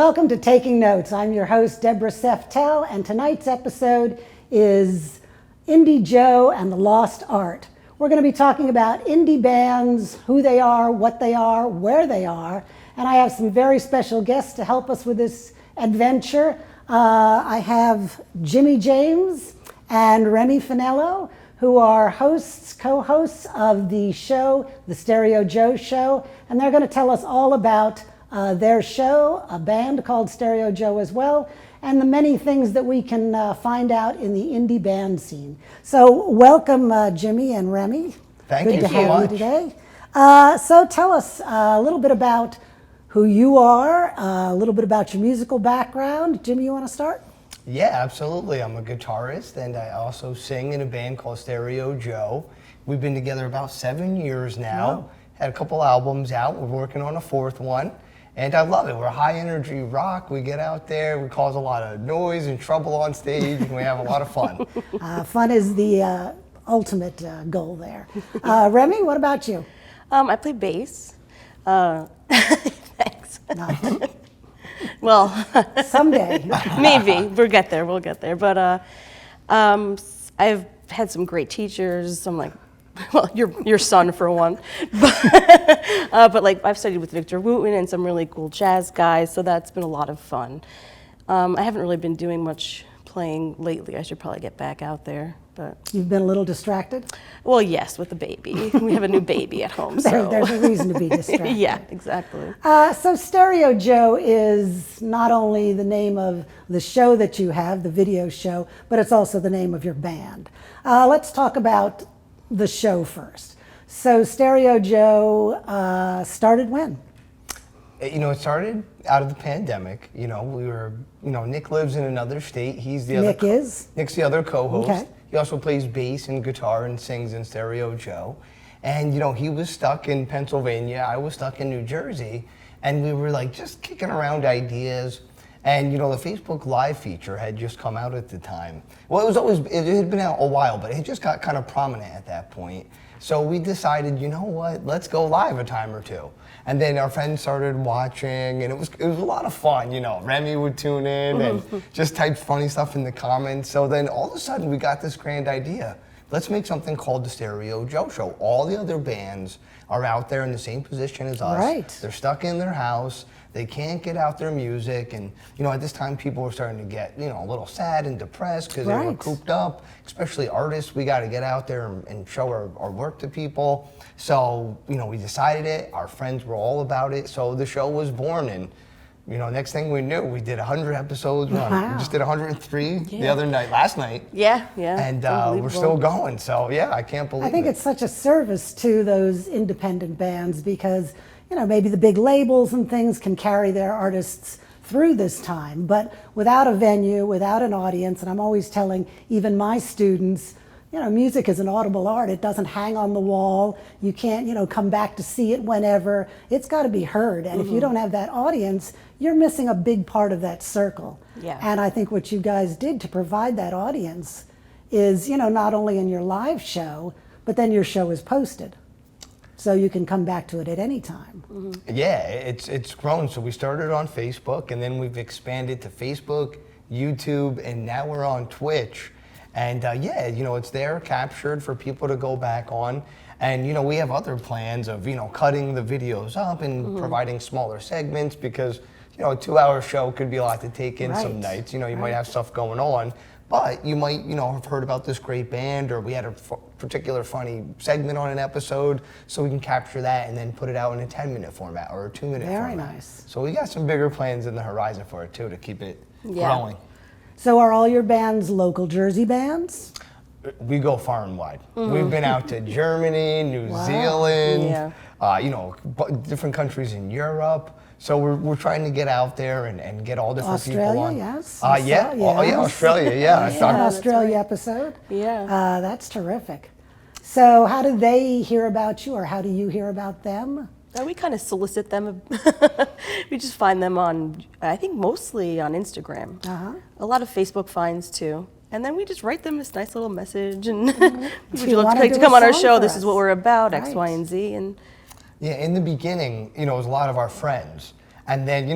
Welcome to Taking Notes. I'm your host, Deborah Seftel, and tonight's episode is Indie Joe and the Lost Art. We're going to be talking about indie bands, who they are, what they are, where they are, and I have some very special guests to help us with this adventure. I have Jimmy James and Remy Finello, who are co-hosts of the show, The Stereo Joe Show, and they're going to tell us all about their show, a band called Stereo Joe as well, and the many things that we can find out in the indie band scene. So welcome, Jimmy and Remy. Thank you so much. Good to have you today. So tell us a little bit about who you are, a little bit about your musical background. Jimmy, you want to start? Yeah, absolutely. I'm a guitarist, and I also sing in a band called Stereo Joe. We've been together about 7 years now. Wow. Had a couple albums out. We're working on a fourth one. And I love it. We're high energy rock. We get out there, we cause a lot of noise and trouble on stage, and we have a lot of fun. Fun is the ultimate goal there. Remy, what about you? I play bass. Thanks. No. Well, Someday. maybe we'll get there. But I've had some great teachers. I'm like, well, your son for one, but like I've studied with Victor Wooten and some really cool jazz guys, so that's been a lot of fun. I haven't really been doing much playing lately. I should probably get back out there, but You've been a little distracted? well, yes, with the baby. We have a new baby at home, so There's a reason to be distracted. yeah, exactly. So Stereo Joe is not only the name of the show that you have, the video show, but it's also the name of your band. Let's talk about the show first. So Stereo Joe started when? It started out of the pandemic. Nick lives in another state. He's the Nick other. is? Nick's the other co-host. Okay. He also plays bass and guitar and sings in Stereo Joe. And he was stuck in Pennsylvania. I was stuck in New Jersey, and we were like just kicking around ideas. And the Facebook Live feature had just come out at the time. Well, it had been out a while, but it just got kind of prominent at that point. So we decided, you know what, let's go live a time or two. And then our friends started watching, and it was a lot of fun. Remy would tune in and just type funny stuff in the comments. So then all of a sudden we got this grand idea. Let's make something called the Stereo Joe Show. All the other bands are out there in the same position as us. Right. They're stuck in their house. They can't get out their music. And, at this time, people were starting to get, a little sad and depressed because they were Right. cooped up, especially artists. We got to get out there and show our work to people. So, we decided it. Our friends were all about it. So the show was born. And, next thing we knew, we did 100 episodes. Wow. We just did 103 the other night, last night. Yeah. And It's unbelievable. we're still going. So, yeah, I can't believe it. I think it's such a service to those independent bands because, maybe the big labels and things can carry their artists through this time, but without a venue, without an audience, and I'm always telling even my students, music is an audible art. It doesn't hang on the wall. You can't, come back to see it whenever. It's got to be heard. And if you don't have that audience, you're missing a big part of that circle. Yeah. And I think what you guys did to provide that audience is, not only in your live show, but then your show is posted. So you can come back to it at any time. Yeah, it's grown. So we started on Facebook, and then we've expanded to Facebook, YouTube, and now we're on Twitch. And it's there captured for people to go back on. And we have other plans of cutting the videos up and providing smaller segments because a 2-hour show could be a lot to take in some Right. nights. You might have stuff going on. But you might, have heard about this great band, or we had a particular funny segment on an episode, so we can capture that and then put it out in a 10-minute format or a 2-minute format. Very nice. So we got some bigger plans in the horizon for it too, to keep it growing. So are all your bands local Jersey bands? We go far and wide. We've been out to Germany, New Zealand, different countries in Europe. So we're trying to get out there and get all different people on. Australia, yes. Australia, yeah. I saw an Australia episode. Yeah. That's terrific. So how do they hear about you, or how do you hear about them? We kind of solicit them. We just find them on, I think mostly on Instagram. A lot of Facebook finds too. And then we just write them this nice little message and would you like to come on our show? This is what we're about, X, Y, and Z. And yeah, in the beginning, it was a lot of our friends. And then,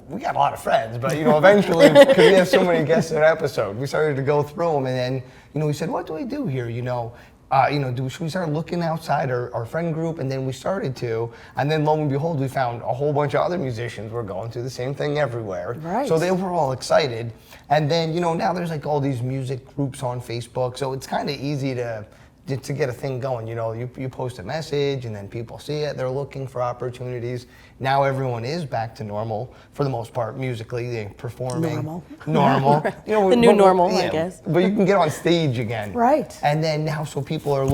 we got a lot of friends, but, eventually, because we have so many guests in an episode, we started to go through them. And then, we said, what do we do here? Should we start looking outside our friend group? And then we started to. And then lo and behold, we found a whole bunch of other musicians were going through the same thing everywhere. Right. So they were all excited. And then, now there's like all these music groups on Facebook. So it's kind of easy to get a thing going. You post a message and then people see it. They're looking for opportunities. Now everyone is back to normal for the most part musically. They're performing. Normal. The new normal, I guess. But you can get on stage again. Right. And then now, so people are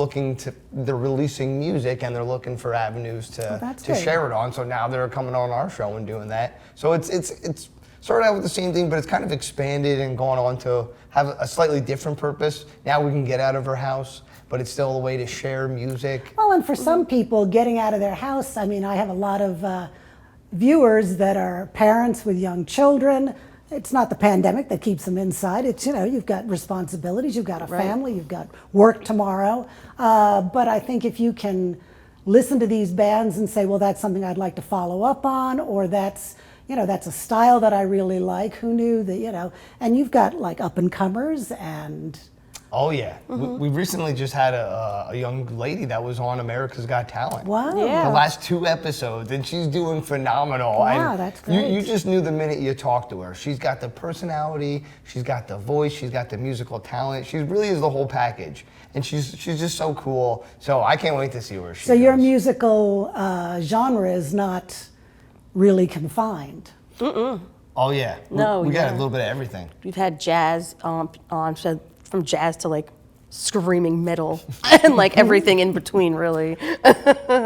they're releasing music and they're looking for avenues to share it on. So now they're coming on our show and doing that. So it's started out with the same thing, but it's kind of expanded and gone on to have a slightly different purpose. Now we can get out of our house, but it's still a way to share music. Well, and for some people, getting out of their house, I mean, I have a lot of viewers that are parents with young children. It's not the pandemic that keeps them inside. It's, you've got responsibilities, you've got a family, you've got work tomorrow. But I think if you can listen to these bands and say, well, that's something I'd like to follow up on, or that's a style that I really like, who knew that, and you've got like up and comers and... Oh yeah, we recently just had a young lady that was on America's Got Talent. Wow. Yeah. The last 2 episodes, and she's doing phenomenal. Wow, and that's great. You just knew the minute you talked to her. She's got the personality, she's got the voice, she's got the musical talent. She really is the whole package, and she's just so cool. So I can't wait to see where she So goes. your musical genre is not really confined. Oh yeah, No, we got a yeah. little bit of everything. We've had jazz on, so from jazz to like screaming metal and like everything in between, really.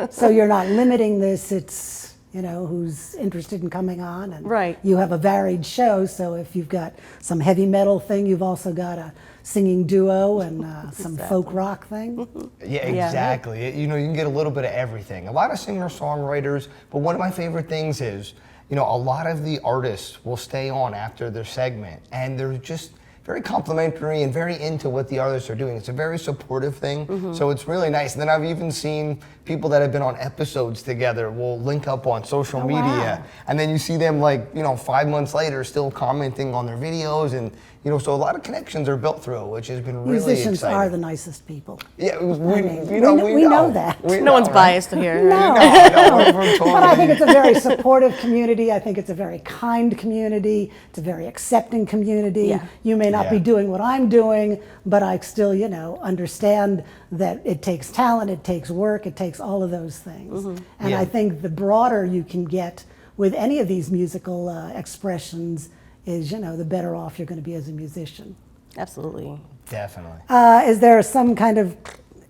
So you're not limiting this, it's, who's interested in coming on. And Right. you have a varied show, so if you've got some heavy metal thing, you've also got a singing duo and some folk rock thing. Yeah, exactly. You can get a little bit of everything. A lot of singer-songwriters, but one of my favorite things is, a lot of the artists will stay on after their segment, and they're just very complimentary and very into what the artists are doing. It's a very supportive thing, so it's really nice. And then I've even seen people that have been on episodes together will link up on social media, wow. and then you see them 5 months later still commenting on their videos, and so a lot of connections are built through it, which has been really Musicians exciting. are the nicest people. Yeah, we we know that. We No know, one's right? biased here. No. We're totally... But I think it's a very supportive community. I think it's a very kind community. It's a very accepting community. Yeah. You may not be Yeah. doing what I'm doing, but I still, understand that it takes talent, it takes work, it takes all of those things. And Yeah. I think the broader you can get with any of these musical expressions is, the better off you're going to be as a musician. Absolutely. Definitely. Is there some kind of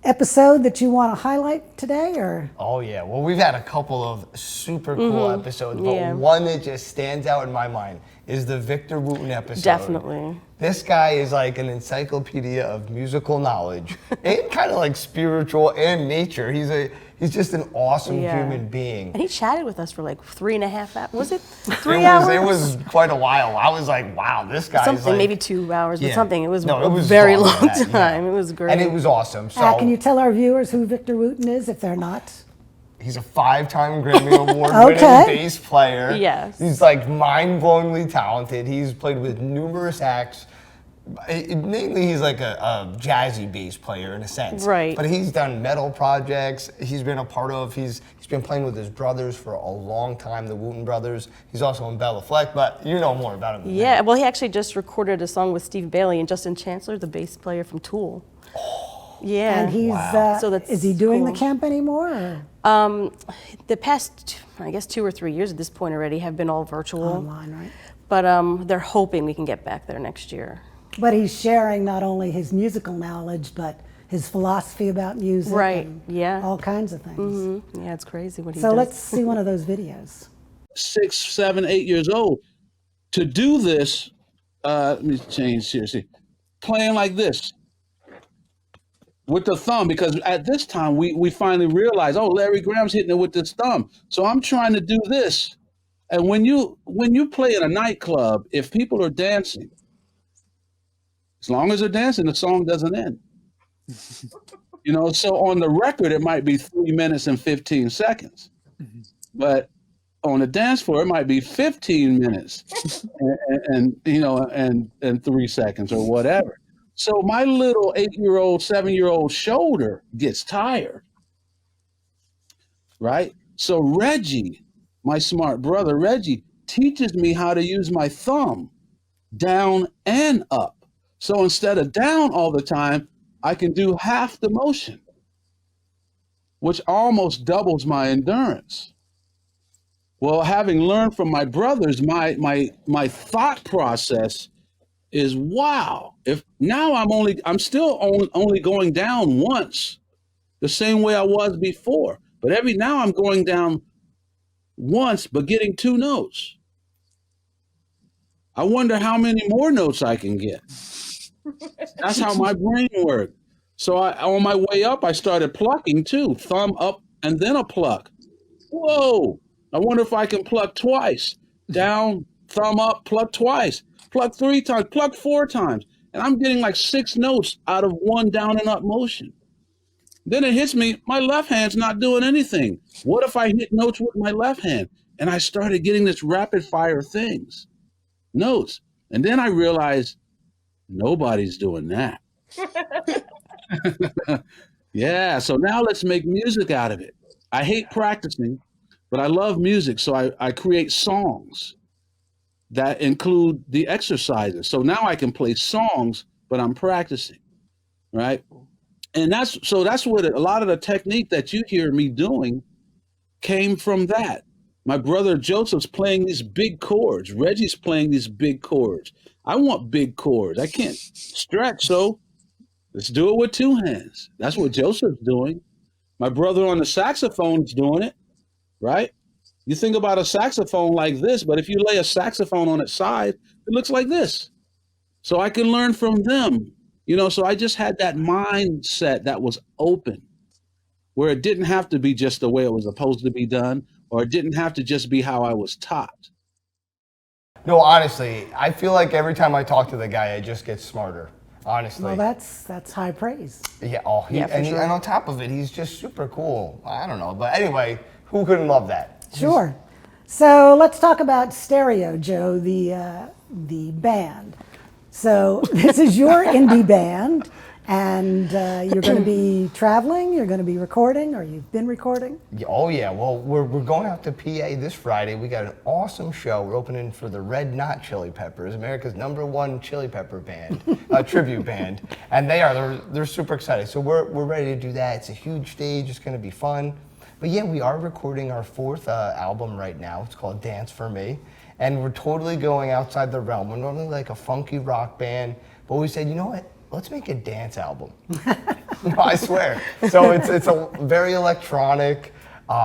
episode that you want to highlight today, or? Oh yeah, well we've had a couple of super cool episodes, but Yeah. one that just stands out in my mind is the Victor Wooten episode. Definitely. This guy is like an encyclopedia of musical knowledge and kind of like spiritual and nature. He's just an awesome Yeah. human being. And he chatted with us for like 3.5 hours. Was it 3 It hours? was quite a while. I was like, wow, this guy's Something, like, maybe 2 hours, but Yeah. something. It was No, a it was very longer long than that, time. yeah. It was great. And it was awesome. So Can you tell our viewers who Victor Wooten is, if they're not? he's a 5-time Grammy Award Okay. winning bass player. Yes. He's like mind-blowingly talented. He's played with numerous acts. Mainly he's like a jazzy bass player in a sense. Right. But he's done metal projects. He's been a part of, he's been playing with his brothers for a long time, the Wooten brothers. He's also in Bella Fleck, but you know more about him than Yeah, me. well, he actually just recorded a song with Steve Bailey and Justin Chancellor, the bass player from Tool. Yeah. And he's, Wow. So that's is he doing the cool. camp anymore, or The past, I guess, 2 or 3 years at this point already have been all virtual. online, right? But they're hoping we can get back there next year. But he's sharing not only his musical knowledge, but his philosophy about music, Right, and yeah. all kinds of things. Yeah, it's crazy what he So does. let's see one of those videos. 6, 7, 8 years old to do this. Let me change seriously. Playing like this with the thumb, because at this time we finally realized, oh, Larry Graham's hitting it with this thumb. So I'm trying to do this. And when you play in a nightclub, if people are dancing, as long as they're dancing, the song doesn't end. So on the record, it might be 3 minutes and 15 seconds. But on the dance floor, it might be 15 minutes and 3 seconds or whatever. So my little 8-year-old, 7-year-old shoulder gets tired, right? So Reggie, my smart brother Reggie, teaches me how to use my thumb down and up. So instead of down all the time, I can do half the motion, which almost doubles my endurance. Well, having learned from my brothers, my thought process is, wow, if now I'm still only going down once, the same way I was before. But now I'm going down once, but getting 2 notes. I wonder how many more notes I can get. That's how my brain worked. So on my way up, I started plucking too, thumb up and then a pluck. Whoa, I wonder if I can pluck twice. Down, thumb up, pluck twice. Pluck 3 times, pluck 4 times. And I'm getting like 6 notes out of one down and up motion. Then it hits me, my left hand's not doing anything. What if I hit notes with my left hand? And I started getting this rapid fire things, notes. And then I realized nobody's doing that. Yeah, so now let's make music out of it. I hate practicing, but I love music. So I create songs that include the exercises. So now I can play songs, but I'm practicing, right? And that's what a lot of the technique that you hear me doing came from that. My brother Joseph's playing these big chords. Reggie's playing these big chords. I want big chords. I can't stretch, so let's do it with 2 hands. That's what Joseph's doing. My brother on the saxophone's doing it, right? You think about a saxophone like this, but if you lay a saxophone on its side, it looks like this. So I can learn from them, so I just had that mindset that was open, where it didn't have to be just the way it was supposed to be done, or it didn't have to just be how I was taught. No, honestly, I feel like every time I talk to the guy, I just get smarter. Honestly. Well, that's high praise. Yeah. And on top of it, he's just super cool. I don't know, but anyway, who couldn't love that? Sure. So let's talk about Stereo Joe, the band. So this is your indie band, and you're going to be traveling. You're going to be recording, or you've been recording. Oh yeah. Well, we're going out to PA this Friday. We got an awesome show. We're opening for the Red Knot Chili Peppers, America's #1 chili pepper band, tribute band, and they're super excited. So we're ready to do that. It's a huge stage. It's going to be fun. But yeah, we are recording our 4th album right now. It's called Dance for Me. And we're totally going outside the realm. We're normally like a funky rock band, but we said, you know what? Let's make a dance album. No, I swear. So it's a very electronic.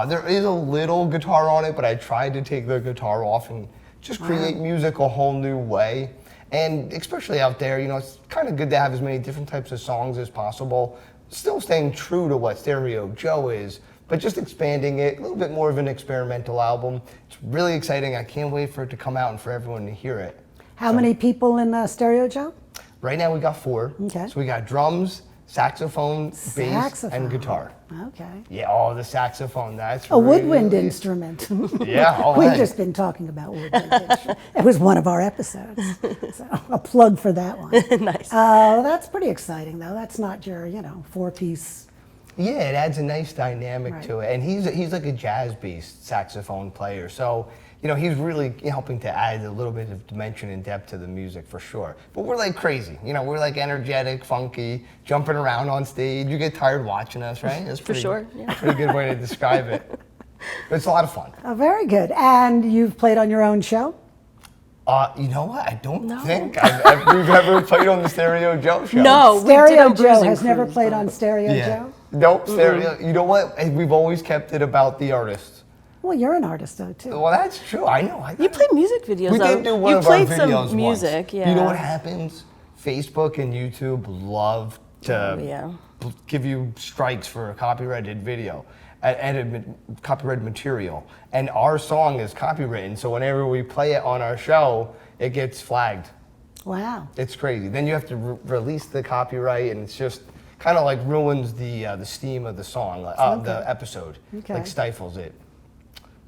There is a little guitar on it, but I tried to take the guitar off and just create music a whole new way. And especially out there, it's kind of good to have as many different types of songs as possible. Still staying true to what Stereo Joe is, but just expanding it, a little bit more of an experimental album. It's really exciting. I can't wait for it to come out and for everyone to hear it. How many people in Stereo Joe? Right now we got 4. Okay. So we got drums, saxophone, bass, and guitar. Okay. Yeah, the saxophone, that's a woodwind instrument. Yeah. We've just been talking about woodwind instruments. It was one of our episodes. So a plug for that one. Nice. That's pretty exciting, though. That's not your, 4-piece. Yeah, it adds a nice dynamic to it. And he's like a jazz-based saxophone player. So, he's really helping to add a little bit of dimension and depth to the music for sure. But we're like crazy. We're like energetic, funky, jumping around on stage. You get tired watching us, right? That's For sure, yeah. Pretty good way to describe it. But it's a lot of fun. Oh, very good. And you've played on your own show? You know what? I don't think we've ever played on the Stereo Joe show. No, Stereo Joe has never played on Stereo Joe? Nope, Stereo. You know what? We've always kept it about the artist. Well, you're an artist, though, too. Well, that's true. I know. You play music videos, We though. did do one you of our played videos some music, once. yeah. You know what happens? Facebook and YouTube love to give you strikes for a copyrighted video, copyrighted material. And our song is copywritten, so whenever we play it on our show, it gets flagged. Wow. It's crazy. Then you have to release the copyright, and it's just kind of like ruins the steam of the song, the episode, like stifles it.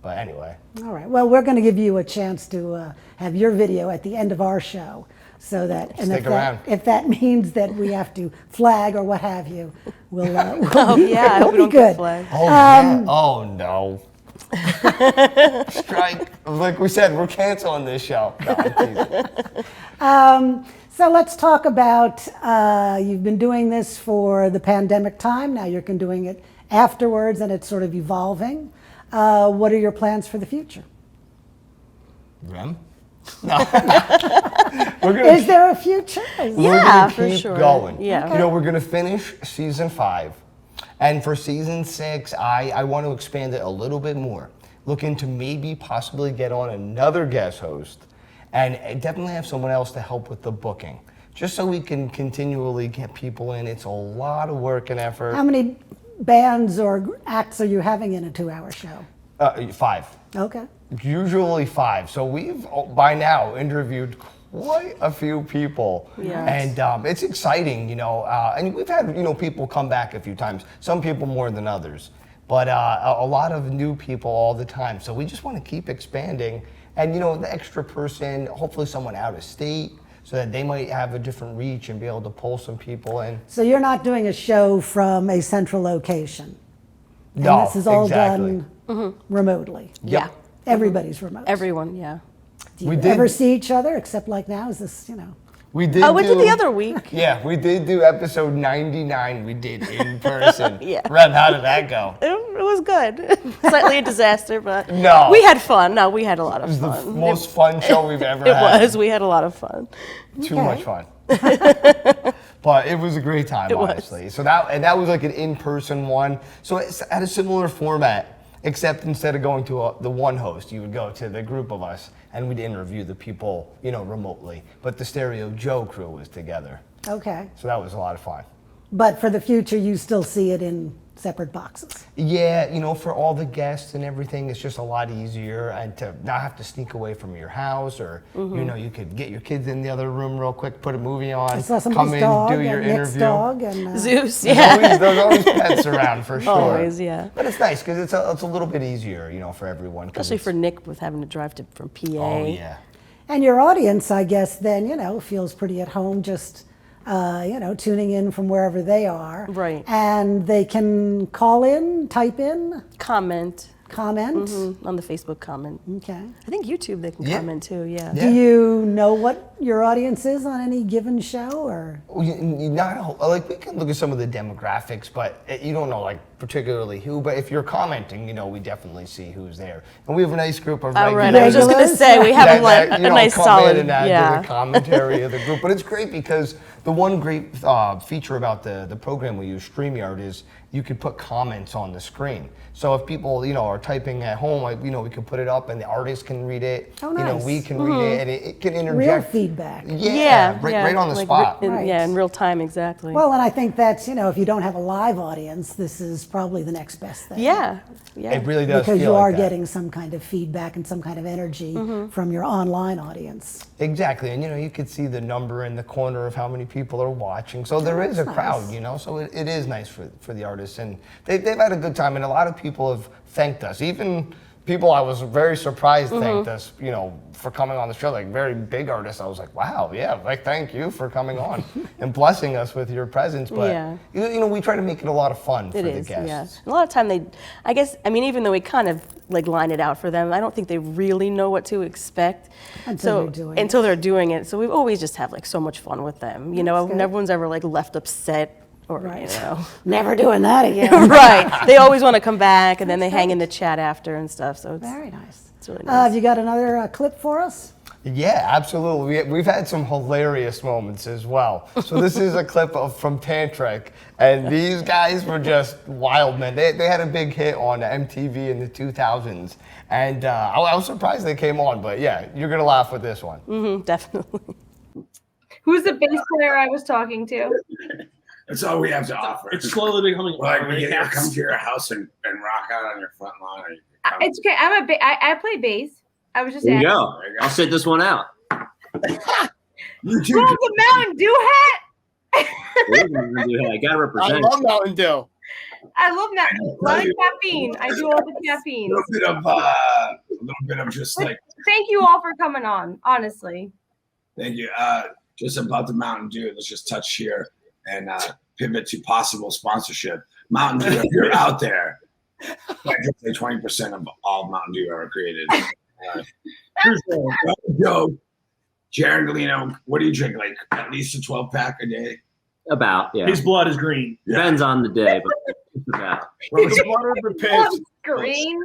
But anyway. All right. Well, we're going to give you a chance to have your video at the end of our show, so that Stick around. If that means that we have to flag or what have you, we'll Oh yeah, I hope we we'll don't be get good. flagged. Oh, yeah. Oh, no. Strike. Like we said, we're canceling this show. No, I'm teasing. So let's talk about, you've been doing this for the pandemic time, now you're doing it afterwards and it's sort of evolving. What are your plans for the future? Rem? No. We're gonna Is there a future? We're Yeah, gonna for keep sure. going. Yeah. You know, we're gonna finish season 5. And for season 6, I want to expand it a little bit more. Looking to maybe possibly get on another guest host and definitely have someone else to help with the booking. Just so we can continually get people in. It's a lot of work and effort. How many bands or acts are you having in a 2-hour show? 5. Okay. Usually 5. So we've by now interviewed quite a few people. Yes. And it's exciting, you know. And we've had, you know, people come back a few times. Some people more than others. But a lot of new people all the time. So we just want to keep expanding. And, you know, the extra person, hopefully someone out of state, so that they might have a different reach and be able to pull some people in. So you're not doing a show from a central location? And No, this is all exactly. done remotely? Yeah. Everybody's remote? Everyone, yeah. Do you We did- ever see each other, except like now? Is this, you know? We did Oh, we did the other week. Yeah, we did do episode 99. We did in person. Yeah. Rem, how did that go? It was good. Slightly a disaster, but No. we had fun. No, we had a lot of It was the fun. most fun show we've ever It had. was. We had a lot of fun. Too Okay. much fun. But it was a great time, It was. honestly. So that was like an in-person one. So it's had a similar format, except instead of going to the one host, you would go to the group of us, and we'd interview the people, you know, remotely. But the Stereo Joe crew was together. Okay. So that was a lot of fun. But for the future, you still see it in separate boxes? Yeah, you know, for all the guests and everything, it's just a lot easier, and to not have to sneak away from your house, or you know, you could get your kids in the other room real quick, put a movie on, I saw come somebody's in, dog, do your Nick's interview. dog, and Zeus, There's yeah. always pets around for sure. Always, yeah. But it's nice because it's a little bit easier, you know, for everyone. 'Cause Especially it's- for Nick with having to drive from PA. Oh yeah. and your audience, I guess, then, you know, feels pretty at home just, you know, tuning in from wherever they are. Right. And they can call in, type in, Comment comment. on the Facebook comment. Okay. I think YouTube they can Yeah. comment too, yeah. Yeah. Do you know what your audience is on any given show, or? Well, not like we can look at some of the demographics, but you don't know like particularly who. But if you're commenting, you know, we definitely see who's there, and we have a nice group of All regulars. right, I was just going to Regulars? say, we have that, a you know, nice come solid, in and add to yeah. the commentary of the group. But it's great because the one great feature about the program we use, StreamYard, is you could put comments on the screen. So if people, you know, are typing at home, like, you know, we could put it up and the artist can read it. Oh, You know, nice. we can read it, and it can interject. Real feedback. Yeah, right on the like, spot. Yeah, Right. in real time, exactly. Well, and I think that's, you know, if you don't have a live audience, this is probably the next best thing. yeah, yeah. It really does Because feel you like are that. getting some kind of feedback and some kind of energy from your online audience. Exactly, and you know, you could see the number in the corner of how many people are watching. So there is a that's crowd, nice. you know. So it is nice for the artists, and they've had a good time. And a lot of people have thanked us. Even people I was very surprised thanked us, you know, for coming on the show. Like very big artists, I was like, wow, yeah, like thank you for coming on and blessing us with your presence. But Yeah. you know, we try to make it a lot of fun for It the is, guests. yeah. A lot of time I guess, I mean, even though we kind of like line it out for them, I don't think they really know what to expect. Until they're doing Until they're doing it. So we always just have like so much fun with them. You know, That's good. no one's ever like left upset or, Right. you know. Never doing that again. Right. They always want to come back and then they hang in the chat after and stuff. So it's, Very nice. it's really nice. Have you got another clip for us? Yeah, absolutely. We've had some hilarious moments as well. So this is a clip from Tantric, and these guys were just wild, man. They had a big hit on MTV in the 2000s, and I was surprised they came on, but yeah, you're going to laugh with this one. Definitely. Who's the bass player I was talking to? That's all we have to offer. It's slowly becoming like we yeah. come to your house and rock out on your front lawn. Or you come- It's okay. I play bass. I was just There you asking. go. There you go. I'll set this one out. You too. Who's the Mountain Dew hat? I gotta I represent. love Mountain Dew. I love that. A lot of caffeine. I do all the caffeine. A little bit of just like. Thank you all for coming on. Honestly. Thank you. Just about the Mountain Dew. Let's just touch here and pivot to possible sponsorship. Mountain Dew, if you're out there, I just say 20% of all Mountain Dew ever created. Joe, Jared Galino, what do you drink? Like at least a 12-pack a day? About, yeah. His blood is green. Depends on the day, but it's about. Well, the water of the pitch. Green.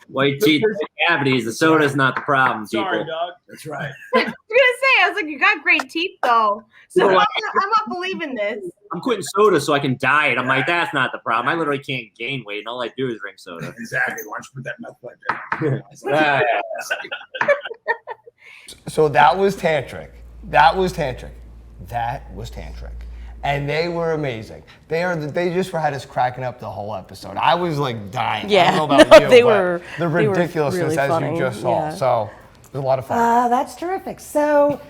White teeth, cavities. The soda's not the problem, people. Sorry, dog. That's right. I was gonna say, I was like, you got great teeth though. So Well, I'm not believing this. I'm quitting soda so I can diet. I'm like, that's not the problem. I literally can't gain weight, and all I do is drink soda. Exactly. Why don't you put that meth like that? So that was tantric. That was tantric. That was tantric. And they were amazing. They just had us cracking up the whole episode. I was like dying. Yeah, I don't know about you, they but were the they were ridiculousness really as funny, you just saw. yeah. So it was a lot of fun. That's terrific. So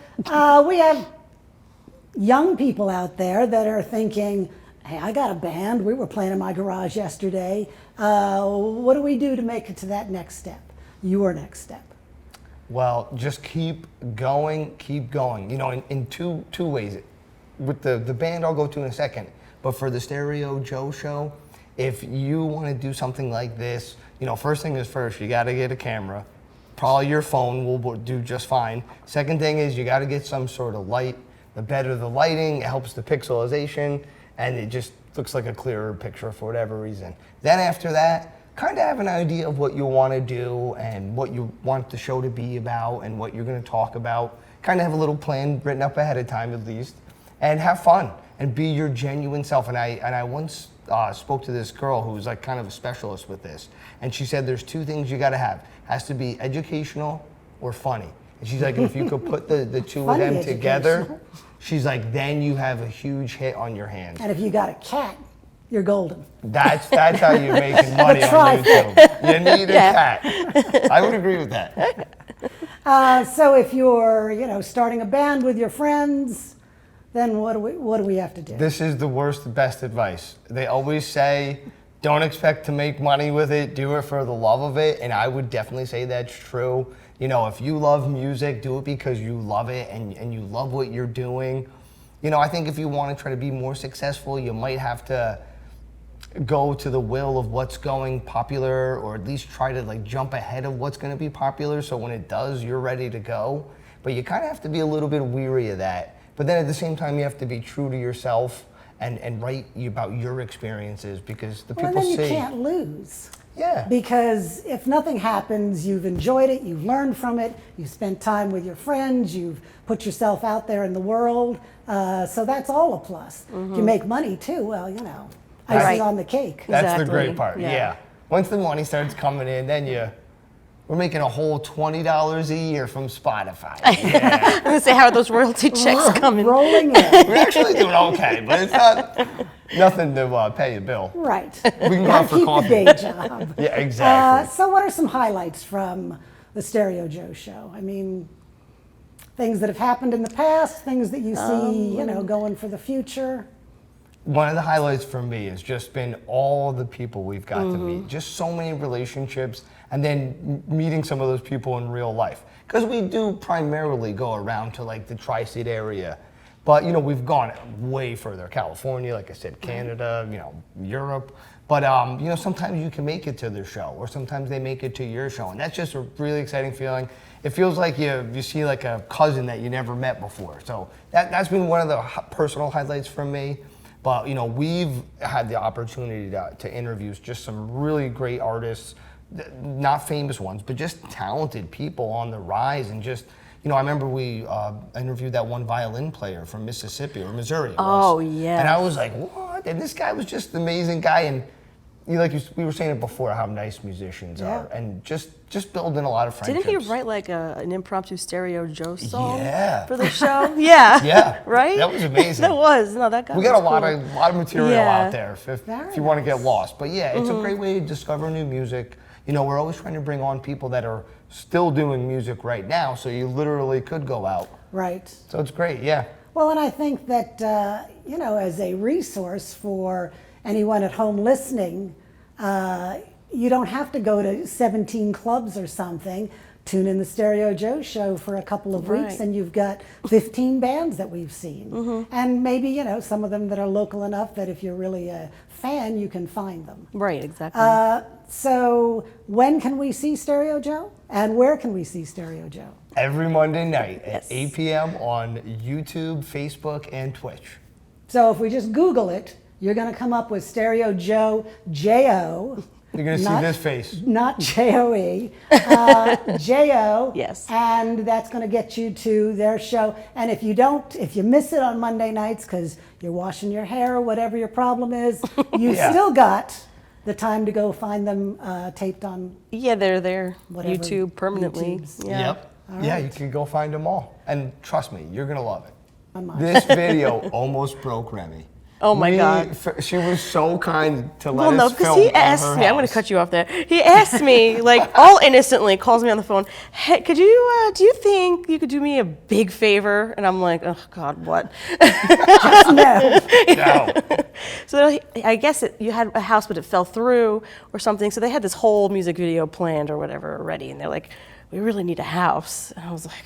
we have young people out there that are thinking, hey, I got a band. We were playing in my garage yesterday. What do we do to make it to that next step? Your next step. Well, just keep going, keep going. You know, in two ways. With the band I'll go to in a second, but for the Stereo Joe show, if you want to do something like this, you know, first thing is first, you got to get a camera. Probably your phone will do just fine. Second thing is you got to get some sort of light. The better the lighting, it helps the pixelization, and it just looks like a clearer picture for whatever reason. Then after that, kind of have an idea of what you want to do and what you want the show to be about and what you're going to talk about. Kind of have a little plan written up ahead of time at least. And have fun and be your genuine self. And I once spoke to this girl who's like kind of a specialist with this, and she said there's two things you got to have. Has to be educational or funny. And she's like, if you could put the two of Funny them together, educational. she's like, then you have a huge hit on your hands. And if you got a cat, you're golden. That's how you're making money on trifecta. YouTube. You need a cat. I would agree with that. So if you're, starting a band with your friends, then what do we have to do? This is the worst, best advice. They always say, don't expect to make money with it, do it for the love of it, and I would definitely say that's true. You know, if you love music, do it because you love it and you love what you're doing. You know, I think if you want to try to be more successful, you might have to go to the will of what's going popular, or at least try to like jump ahead of what's going to be popular, so when it does, you're ready to go. But you kind of have to be a little bit weary of that. But then at the same time, you have to be true to yourself and write about your experiences, because the people and then you see. can't lose. Yeah. Because if nothing happens, you've enjoyed it, you've learned from it, you've spent time with your friends, you've put yourself out there in the world. So that's all a plus. If you make money too, well, icing Right. on the cake. That's Exactly. the great part. Yeah. Yeah. Once the money starts coming in, then we're making a whole $20 a year from Spotify. Yeah. I'm gonna say, how are those royalty checks coming? Rolling in. We're actually doing okay, but it's not nothing to pay a bill. Right. We can go Gotta out for keep coffee. the day job. Yeah, exactly. So what are some highlights from the Stereo Joe show? I mean, things that have happened in the past, things that you see, going for the future. One of the highlights for me has just been all the people we've got to meet. Just so many relationships, and then meeting some of those people in real life. Because we do primarily go around to like the tri-state area, but we've gone way further. California, like I said, Canada, Europe. But sometimes you can make it to their show, or sometimes they make it to your show, and that's just a really exciting feeling. It feels like you see like a cousin that you never met before. So that's been one of the personal highlights for me. But we've had the opportunity to interview just some really great artists, not famous ones, but just talented people on the rise. And just, I remember we interviewed that one violin player from Mississippi or Missouri. Oh, yeah. And I was like, what? And this guy was just an amazing guy. And we were saying it before, how nice musicians are, and just building a lot of friendships. Didn't he write like an impromptu Stereo Joe song Yeah. for the show? Yeah. Yeah. Right? That was amazing. That was. No, that guy We got was a lot cool. of material Yeah. out there if Very you want to get nice. lost. But yeah, it's a great way to discover new music. We're always trying to bring on people that are still doing music right now, so you literally could go out. Right. So it's great, yeah. Well, and I think that, as a resource for anyone at home listening, you don't have to go to 17 clubs or something. Tune in the Stereo Joe show for a couple of weeks Right. and you've got 15 bands that we've seen. And maybe, you know, some of them that are local enough that if you're really a fan, you can find them. Right, exactly. So when can we see Stereo Joe? And where can we see Stereo Joe? Every Monday night at Yes. 8 p.m. on YouTube, Facebook, and Twitch. So if we just Google it, you're going to come up with Stereo Joe, J-O. You're going to see Not- this face. Not J-O-E, J-O. Yes. And that's going to get you to their show. And if you miss it on Monday nights because you're washing your hair or whatever your problem is, you Yeah. still got the time to go find them taped on Yeah, they're there. whatever YouTube permanently. YouTubes. Yeah. Yep. Yeah, you can go find them all. And trust me, you're going to love it. on mine. This video almost broke Remy. Oh my God. She was so kind to Well, let no, us because film he in asked her me. I'm going to house. cut you off there. He asked me, like, all innocently, calls me on the phone. Hey, could you? Do you think you could do me a big favor? And I'm like, oh God, what? No. No. So I guess you had a house, but it fell through or something. So they had this whole music video planned or whatever already, and they're like, we really need a house. And I was like,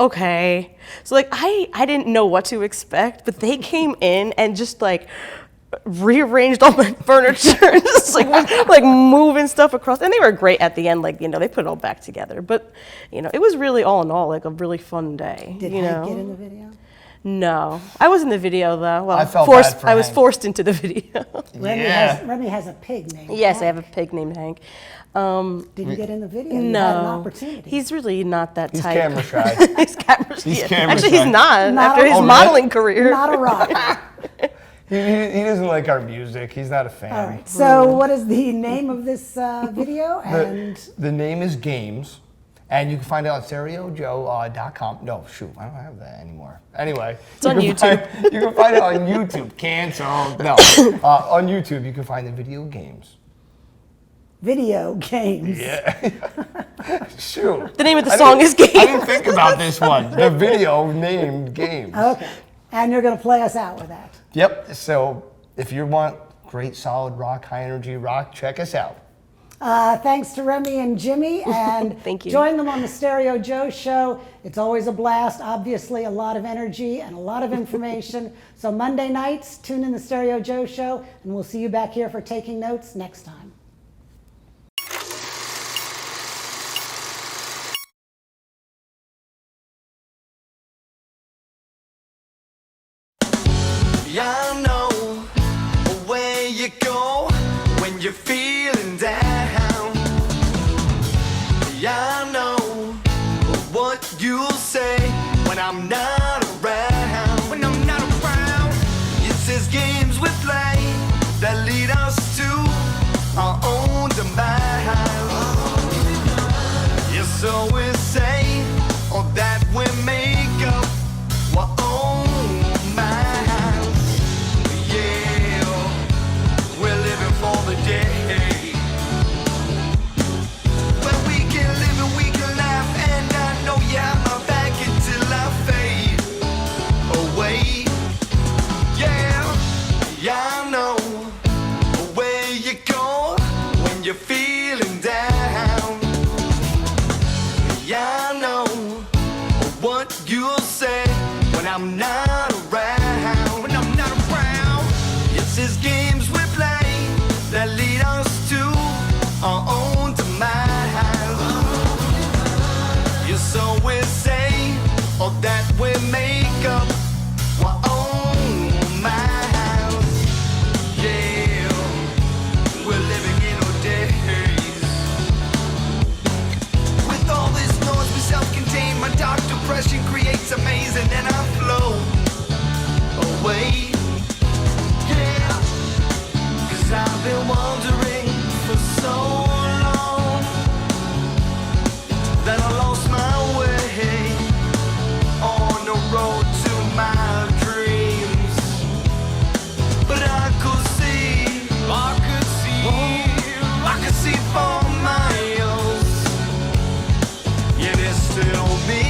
okay. So like I didn't know what to expect, but they came in and just like rearranged all my furniture, and just like moving stuff across. And they were great at the end, like, you know, they put it all back together. But, you know, it was really all in all like a really fun day. Did you Hank know? get in the video? No, I was in the video though. Well, I felt forced. bad for I was Hank. forced into the video. Remy has a pig named Yes, I Hank. have a pig named Hank. Did you get in the video? You had an No, opportunity. he's really not that He's type. camera shy. He's camera. He's yeah. camera Actually, shy. he's not. Not After a- his Oh, really? modeling career. Not a rocker. He doesn't like our music. He's not a fan. All right. So what is the name of this video? And The name is Games, and you can find it on stereojoe.com. No, shoot, I don't have that anymore. Anyway, It's on YouTube. You can find it on YouTube. Cancel. No, on YouTube you can find the video Games. video games. Yeah. Shoot. The name of the I song didn't- is Games. I didn't think about this one. The video named Games. Okay. And you're going to play us out with that. Yep. So if you want great, solid rock, high energy rock, check us out. Thanks to Remy and Jimmy, and Thank you. join them on the Stereo Joe show. It's always a blast, obviously a lot of energy and a lot of information. So Monday nights, tune in the Stereo Joe show, and we'll see you back here for Taking Notes next time. I know where you go when you're feeling down. I know what you'll say when I'm not around. When I'm not around, it's these games we play that lead us to our own demise. Yes, so we say, or that we make up our own minds. Yeah, we're living for the day when we can live and we can laugh. And I know you have my back until I fade away. Yeah, I know where you go when you're feeling down. Yeah, I know what you'll say when I'm not around. When I'm not around, it's these games we play that lead us to our own demise. Yes, so we say, or that we make up our own minds. Yeah, we're living in our days. With all this noise, we self-contained. My dark depression creates a maze, and then I float away. Yeah, 'cause I've been wandering for so long that I lost my way on the road to my dreams. But I could see for miles. Yeah, it's still me.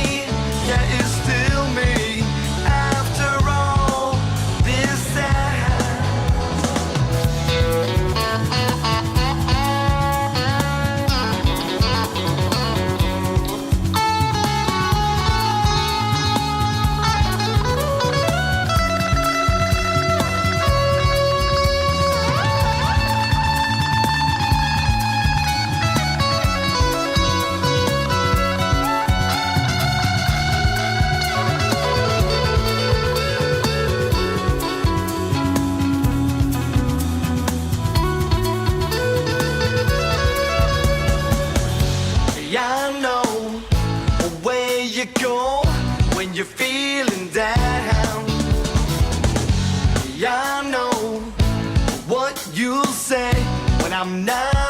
Yeah, it's still me. After all this time, you're feeling down. Yeah, I know what you'll say when I'm not